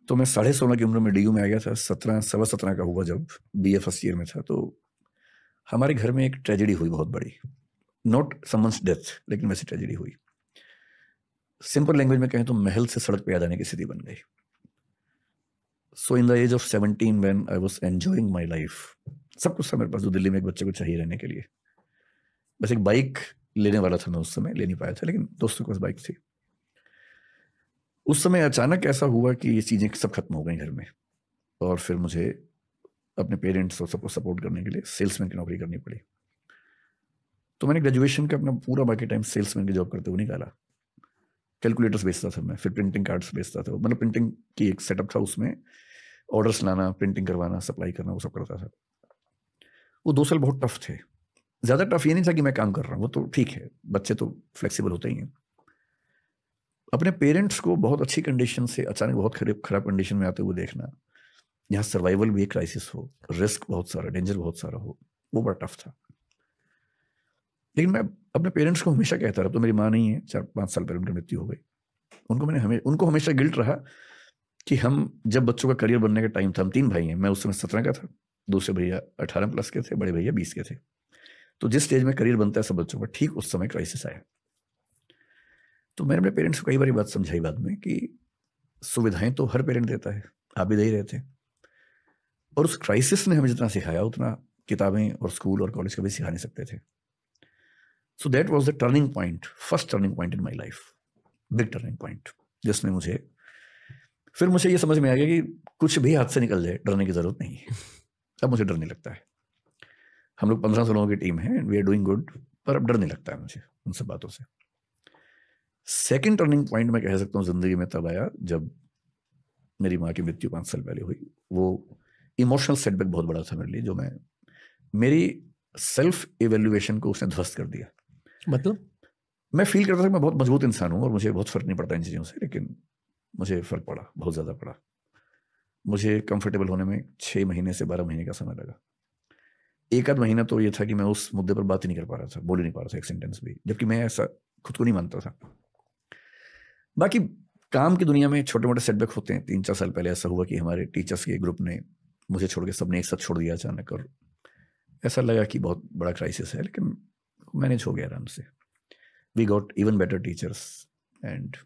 तो मैं 16.5 की उम्र में डीयू में आ गया था। 17 का हुआ जब बीए फर्स्ट ईयर में था। तो हमारे घर में एक ट्रेजेडी हुई बहुत बड़ी, नॉट समवन्स डेथ, लेकिन वैसी ट्रेजेडी हुई। सिंपल लैंग्वेज में कहें तो महल से सड़क पे आ जाने की स्थिति बन गई। So in the age of 17 when I was enjoying my life, सब कुछ था मेरे पास जो दिल्ली में एक बच्चे को चाहिए रहने के लिए। बस एक बाइक लेने वाला था मैं, उस समय ले नहीं पाया था, लेकिन दोस्तों के पास बाइक थी। उस समय अचानक ऐसा हुआ कि ये चीज़ें सब खत्म हो गई घर में, और फिर मुझे अपने पेरेंट्स और सबको सपोर्ट करने के लिए सेल्समैन की नौकरी करनी पड़ी। तो मैंने ग्रेजुएशन का अपना पूरा बाकी टाइम सेल्समैन की जॉब करते हुए निकाला। कैलकुलेटर्स बेचता था मैं, फिर प्रिंटिंग कार्ड्स बेचता था। मतलब प्रिंटिंग की एक सेटअप था, उसमें ऑर्डर्स लाना, प्रिंटिंग करवाना, सप्लाई करना, वो सब करता था। वो 2 साल बहुत टफ थे। ज़्यादा टफ ये नहीं था कि मैं काम कर रहा हूँ, वो तो ठीक है, बच्चे तो फ्लेक्सिबल होते ही हैं। अपने पेरेंट्स को बहुत अच्छी कंडीशन से अचानक बहुत खराब कंडीशन में आते हुए देखना, यहाँ सर्वाइवल भी एक क्राइसिस हो, रिस्क बहुत सारा, डेंजर बहुत सारा हो, वो बड़ा टफ था। लेकिन मैं अपने पेरेंट्स को हमेशा कहता रहा। तो मेरी माँ नहीं है, 4-5 साल पहले उनकी मृत्यु हो गई। उनको हमेशा गिल्ट रहा कि हम जब बच्चों का करियर बनने का टाइम था, हम 3 भाई हैं, मैं उस समय 17 का था, दूसरे भैया 18 प्लस के थे, बड़े भैया 20 के थे। तो जिस स्टेज में करियर बनता है सब बच्चों का, ठीक उस समय क्राइसिस आया। तो मैंने अपने पेरेंट्स को कई बार बात समझाई बाद में कि सुविधाएं तो हर पेरेंट देता है, आप भी दे ही रहे थे, और उस क्राइसिस ने हमें जितना सिखाया उतना किताबें और स्कूल और कॉलेज कभी सिखा नहीं सकते थे। So that was the turning point, first turning point in my life, big turning point, जिसमें मुझे ये समझ में आ गया कि कुछ भी हाथ से निकल जाए, डरने की जरूरत नहीं है। अब मुझे डर नहीं लगता है। हम लोग 1500 लोगों की टीम है, वी आर डूइंग गुड, पर अब डर नहीं लगता है मुझे उन सब बातों से। सेकेंड टर्निंग पॉइंट मैं कह सकता हूँ जिंदगी में तब आया जब मेरी माँ की मृत्यु 5 साल पहले हुई। वो इमोशनल सेटबैक बहुत बड़ा था मेरे लिए, जो मेरी सेल्फ इवेल्युएशन को उसने ध्वस्त कर दिया। मतलब मैं फील करता था कि मैं बहुत मजबूत इंसान हूँ और मुझे बहुत फर्क नहीं पड़ता इन चीज़ों से, लेकिन मुझे फर्क पड़ा, बहुत ज़्यादा पड़ा। मुझे कंफर्टेबल होने में 6 महीने से 12 महीने का समय लगा। एक आध महीना तो ये था कि मैं उस मुद्दे पर बात ही नहीं कर पा रहा था, बोल ही नहीं पा रहा था एक सेंटेंस भी, जबकि मैं ऐसा खुद को नहीं मानता था। बाकी काम की दुनिया में छोटे मोटे सेटबैक होते हैं। 3-4 साल पहले ऐसा हुआ कि हमारे टीचर्स के ग्रुप ने मुझे छोड़ के सबने एक साथ छोड़ दिया अचानक, और ऐसा लगा कि बहुत बड़ा क्राइसिस है, लेकिन मैनेज हो गया आराम से। We got even better teachers, and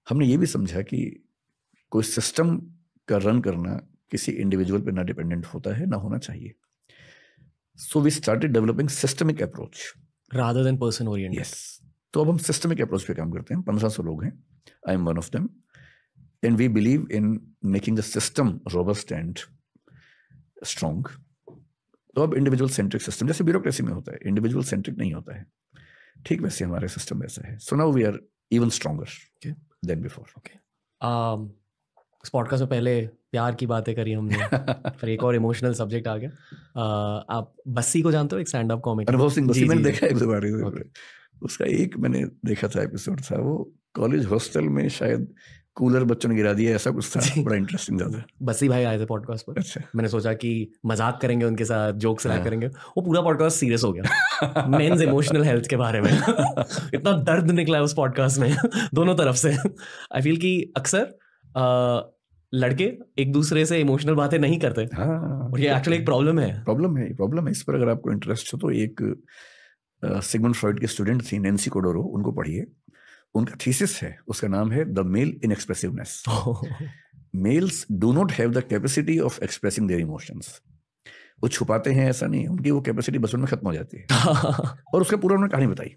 हमने ये भी समझा कि कोई सिस्टम का रन करना किसी इंडिविजुअल पे ना डिपेंडेंट होता है, ना होना चाहिए। So we started developing systemic approach rather than person oriented. Yes. तो अब हम सिस्टमिक अप्रोच पे काम करते हैं। 1500 लोग हैं, I am one of them, and we believe in making the system robust and strong. तो अब इंडिविजुअल सेंट्रिक सिस्टम, जैसे ब्यूरोक्रेसी में होता है, इंडिविजुअल सेंट्रिक नहीं होता है, ठीक वैसे हमारे सिस्टम वैसा है। So now we are even stronger than before. इस पॉडकास्ट में पहले प्यार की बातें करी हमने, फिर एक और इमोशनल सब्जेक्ट आ गया। आप बस्सी को जानते हो, एक स्टैंड अप कॉमिक? अनुभव सिंह बस्सी मैंने देखा एक दो बार। उसका एक मैंने देखा था एपिसोड था, वो कॉलेज हॉस्टल में शायद कूलर बच्चों ने गिरा दिया, ऐसा कुछ था, बड़ा इंटरेस्टिंग था। बस्सी भाई आए थे पॉडकास्ट पर। अच्छा। मैंने सोचा कि मजाक करेंगे उनके साथ, जोक्स रैक करेंगे, वो पूरा पॉडकास्ट सीरियस हो गया मेंस इमोशनल हेल्थ के बारे में। इतना दर्द निकला है उस पॉडकास्ट में दोनों तरफ से। आई फील कि अक्सर लड़के एक दूसरे से इमोशनल बातें नहीं करते। हाँ, और ये एक्चुअली एक प्रॉब्लम है। प्रॉब्लम है। इस पर अगर आपको इंटरेस्ट हो तो एक सिगमंड फ्रॉइड के स्टूडेंट थी नैन्सी कोडोरो, उनको पढ़िए। उनका थीसिस है, उसका नाम है the male inexpressiveness. Males do not have the capacity of expressing their emotions. वो छुपाते हैं ऐसा नहीं, उनकी वो कैपेसिटी बचपन में खत्म हो जाती है। और उसका पूरा उन्होंने कहानी बताई।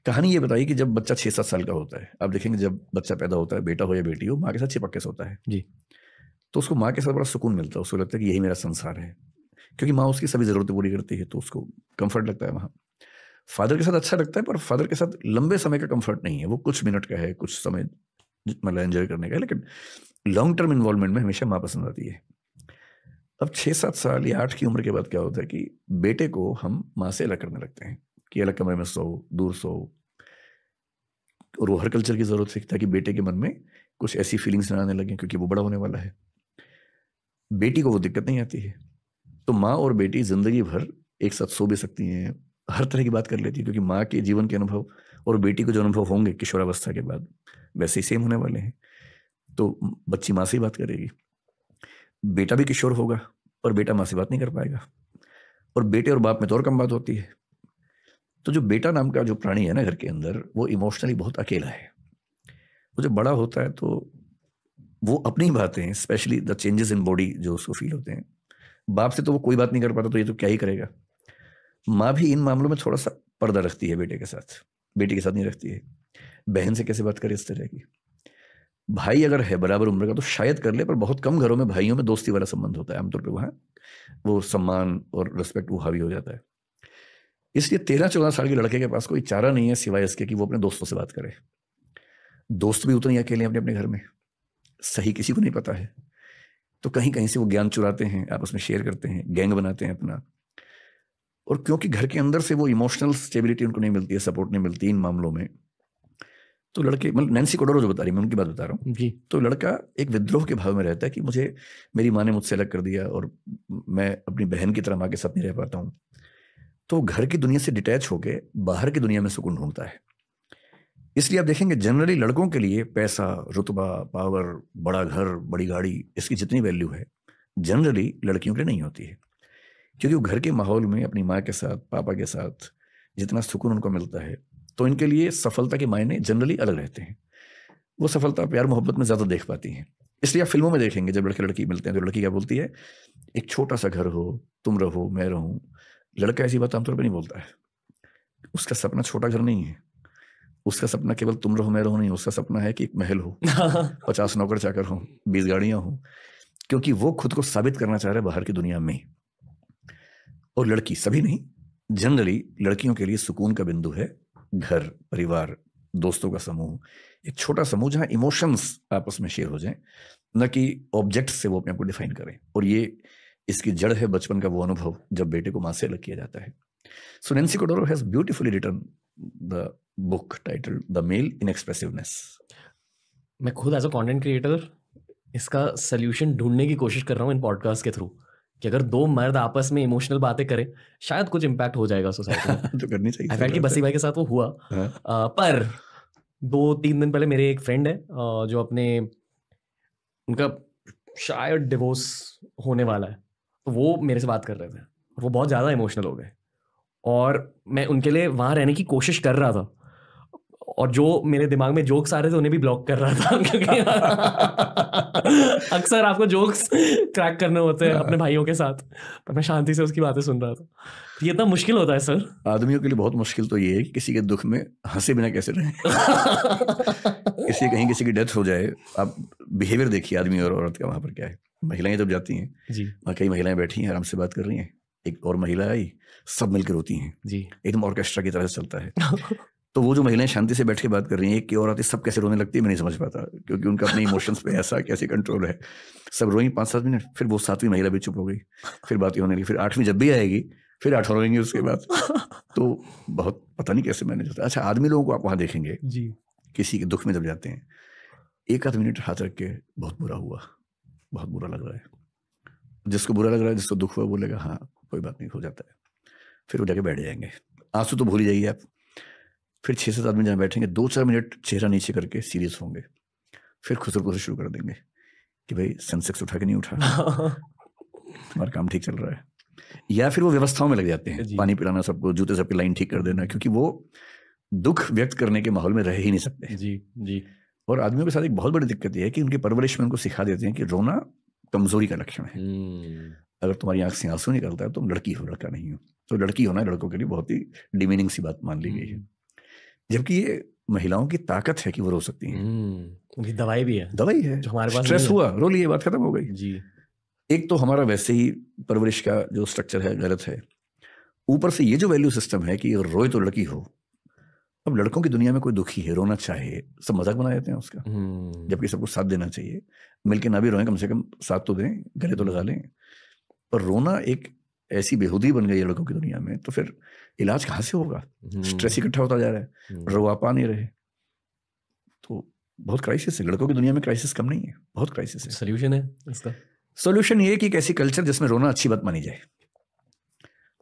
कहानी ये बताई कि जब बच्चा 6-7 साल का होता है, आप देखेंगे जब बच्चा पैदा होता है, बेटा हो या बेटी हो, माँ के साथ चिपक के सोता है जी, तो उसको माँ के साथ बड़ा सुकून मिलता है। उसको लगता है कि यही मेरा संसार है, क्योंकि माँ उसकी सभी जरूरतें पूरी करती है, तो उसको कंफर्ट लगता है वहाँ। फादर के साथ अच्छा लगता है, पर फादर के साथ लंबे समय का कंफर्ट नहीं है, वो कुछ मिनट का है, कुछ समय मतलब एंजॉय करने का है, लेकिन लॉन्ग टर्म इन्वॉल्वमेंट में हमेशा माँ पसंद आती है। अब 6-7 साल या 8 की उम्र के बाद क्या होता है कि बेटे को हम माँ से अलग करने लगते हैं कि अलग कमरे में सो, दूर सो, और वो हर कल्चर की जरूरत है ताकि बेटे के मन में कुछ ऐसी फीलिंग्स ना आने लगे, क्योंकि वो बड़ा होने वाला है। बेटी को वो दिक्कत नहीं आती है, तो माँ और बेटी जिंदगी भर एक साथ सो भी सकती हैं, हर तरह की बात कर लेती है, क्योंकि माँ के जीवन के अनुभव और बेटी को जो अनुभव होंगे किशोरावस्था के बाद वैसे ही सेम होने वाले हैं। तो बच्ची माँ से ही बात करेगी, बेटा भी किशोर होगा पर बेटा माँ से बात नहीं कर पाएगा, और बेटे और बाप में तो और कम बात होती है। तो जो बेटा नाम का जो प्राणी है ना घर के अंदर, वो इमोशनली बहुत अकेला है। वो जब बड़ा होता है तो वो अपनी बातें, specially the changes in body जो उसको फील होते हैं, बाप से तो वो कोई बात नहीं कर पाता, तो ये तो क्या ही करेगा। माँ भी इन मामलों में थोड़ा सा पर्दा रखती है बेटे के साथ, बेटी के साथ नहीं रखती है। बहन से कैसे बात करे इस तरह की। भाई अगर है बराबर उम्र का तो शायद कर ले, पर बहुत कम घरों में भाइयों में दोस्ती वाला संबंध होता है आमतौर पर, वहाँ वो सम्मान और रिस्पेक्ट वो हावी हो जाता है। इसलिए 13-14 साल के लड़के के पास कोई चारा नहीं है सिवाय इसके कि वो अपने दोस्तों से बात करे। दोस्त भी उतने ही अकेले हैं अपने अपने घर में, सही किसी को नहीं पता है, तो कहीं कहीं से वो ज्ञान चुराते हैं, आपस में शेयर करते हैं, गैंग बनाते हैं अपना। और क्योंकि घर के अंदर से वो इमोशनल स्टेबिलिटी उनको नहीं मिलती है, सपोर्ट नहीं मिलती इन मामलों में, तो लड़के, मतलब नैन्सी कोडोरो जो बता रही, मैं उनकी बात बता रहा हूँ जी। तो लड़का एक विद्रोह के भाव में रहता है कि मुझे मेरी माँ ने मुझसे अलग कर दिया और मैं अपनी बहन की तरह माँ के साथ नहीं रह पाता हूँ। तो घर की दुनिया से डिटैच होकर बाहर की दुनिया में सुकून ढूंढता है। इसलिए आप देखेंगे जनरली लड़कों के लिए पैसा, रुतबा, पावर, बड़ा घर, बड़ी गाड़ी, इसकी जितनी वैल्यू है जनरली लड़कियों के लिए नहीं होती है, क्योंकि वो घर के माहौल में अपनी माँ के साथ, पापा के साथ जितना सुकून उनको मिलता है, तो इनके लिए सफलता के मायने जनरली अलग रहते हैं। वो सफलता प्यार मोहब्बत में ज़्यादा देख पाती हैं। इसलिए आप फिल्मों में देखेंगे जब लड़के लड़की मिलते हैं तो लड़की क्या बोलती है, एक छोटा सा घर हो, तुम रहो, मैं रहूं। लड़का ऐसी बात आमतौर पर नहीं बोलता है। उसका सपना छोटा घर नहीं है, उसका सपना केवल तुम रहो मैं रहूं नहीं, उसका सपना है कि एक महल हो, 50 नौकर चाकर हो, 20 गाड़ियां हो, क्योंकि वो खुद को साबित करना चाह रहा है बाहर की दुनिया में। और लड़की, सभी नहीं, जनरली लड़कियों के लिए सुकून का बिंदु है घर, परिवार, दोस्तों का समूह, एक छोटा समूह जहां इमोशंस आपस में शेयर हो जाएं, न कि ऑब्जेक्ट से वो अपने आप को डिफाइन करें। और ये इसकी जड़ है बचपन का वो अनुभव जब बेटे को माँ से अलग किया जाता है. So Nancy Chodorow has beautifully written the book titled the male inexpressiveness. मैं खुद एज अ कंटेंट क्रिएटर इसका सोल्यूशन ढूंढने की कोशिश कर रहा हूँ इन पॉडकास्ट के थ्रू, कि अगर दो मर्द आपस में इमोशनल बातें करें शायद कुछ इम्पैक्ट हो जाएगा सोसाइटी में. तो करनी चाहिए. आई फेल्ट कि बसी भाई के साथ वो हुआ. पर 2-3 दिन पहले मेरे एक फ्रेंड है जो अपने उनका शायद डिवोर्स होने वाला है, तो वो मेरे से बात कर रहे थे और वो बहुत ज़्यादा इमोशनल हो गए और मैं उनके लिए वहाँ रहने की कोशिश कर रहा था और जो मेरे दिमाग में जोक्स आ रहे थे उन्हें भी ब्लॉक कर रहा था क्योंकि अक्सर आपको जोक्स क्रैक करने होते हैं अपने भाइयों के साथ, पर मैं शांति से उसकी बातें सुन रहा था. ये इतना मुश्किल होता है सर. आदमियों के लिए बहुत मुश्किल तो ये है कि किसी के दुख में हंसे बिना कैसे रहें. किसी की डेथ हो जाए, आप बिहेवियर देखिए आदमी और औरत का वहाँ पर क्या है. महिलाएं जब जाती हैं जी, वहाँ कई महिलाएं बैठी हैं आराम से बात कर रही हैं, एक और महिला आई, सब मिलकर रोती हैं जी. एकदम ऑर्केस्ट्रा की तरह से चलता है. तो वो जो महिलाएं शांति से बैठ के बात कर रही हैं, एक की और आती सब कैसे रोने लगती है मैं नहीं समझ पाता, क्योंकि उनका अपने इमोशंस पे ऐसा कैसे कंट्रोल है. सब रोई 5-7 मिनट, फिर वो 7वीं महिला भी चुप हो गई, फिर बातें होने लगी, फिर 8वीं जब भी आएगी फिर 8 रोएंगी उसके बाद. तो बहुत पता नहीं कैसे मैनेज होता है. अच्छा, आदमी लोगों को आप वहाँ देखेंगे जी, किसी के दुख में जब जाते हैं, 1-8 मिनट हाथ रख के बहुत बुरा हुआ, बहुत बुरा लग रहा है. जिसको बुरा लग रहा है, जिसको दुख हुआ, बोलेगा हाँ कोई बात नहीं, हो जाता है. फिर वो जाके बैठ जाएंगे. आंसू तो भूल ही जाइए आप. फिर 6-7 आदमी जहाँ बैठेंगे, 2-4 मिनट चेहरा नीचे करके सीरियस होंगे, फिर खुसर खुसर शुरू कर देंगे कि भाई सेंसेक्स उठा के नहीं उठा, तुम्हारा काम ठीक चल रहा है. या फिर वो व्यवस्थाओं में लग जाते हैं, पानी पिलाना सबको, जूते सबकी लाइन ठीक कर देना, क्योंकि वो दुख व्यक्त करने के माहौल में रह ही नहीं सकते. जी जी. और आदमियों के साथ एक बहुत बड़ी दिक्कत ये है कि उनकी परवरिश में उनको सिखा देते हैं कि रोना कमजोरी का लक्षण है. अगर तुम्हारी आंख से आंसू निकलता है तो तुम लड़की हो, लड़का नहीं हो. तो लड़की होना लड़कों के लिए बहुत ही डिमीनिंग सी बात मान ली गई है, जबकि ये महिलाओं की ताकत है कि वो रो सकती हैं. उनकी दवाई भी है, दवाई है. जो हमारे पास स्ट्रेस हुआ, रो लिए, बात खत्म हो गई. जी. एक तो हमारा वैसे ही परवरिश का जो स्ट्रक्चर है गलत है, ऊपर से ये जो वैल्यू सिस्टम है कि रोए तो लड़की हो. अब लड़कों की दुनिया में कोई दुखी है, रोना चाहे, सब मजाक बना देते हैं उसका, जबकि सबको साथ देना चाहिए. मिलके ना भी रोएं, कम से कम साथ तो दें, गले तो लगा लें. पर रोना एक ऐसी बेहूदी बन गई है लड़कों की दुनिया में, तो फिर इलाज कहाँ से होगा. स्ट्रेस इकट्ठा होता जा रहा है, रो पा नहीं रहे, तो बहुत क्राइसिस है. लड़कों की दुनिया में क्राइसिस कम नहीं है, बहुत क्राइसिस है. सोल्यूशन है इसका? सोल्यूशन ये कि एक ऐसी कल्चर जिसमें रोना अच्छी बात मानी जाए.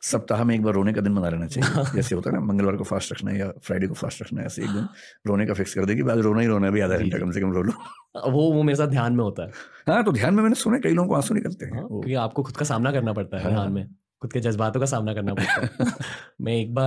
सप्ताह में एक बार रोने का दिन बना लेना चाहिए. जैसे होता है ना, मंगलवार को फास्ट रखना है या फ्राइडे को फास्ट रखना है, ऐसे एक दिन रोने का फिक्स कर दे कि आज रोना ही रोना है, भी आधा घंटा कम से कम रो लो. वो मेरे साथ ध्यान में होता है. हाँ, तो ध्यान में मैंने सुना कई लोगों को आंसू निकलते हैं, क्योंकि आपको खुद का सामना करना पड़ता है ध्यान में, खुद के जज्बातों का सामना करना पड़ता है. मैं एक बार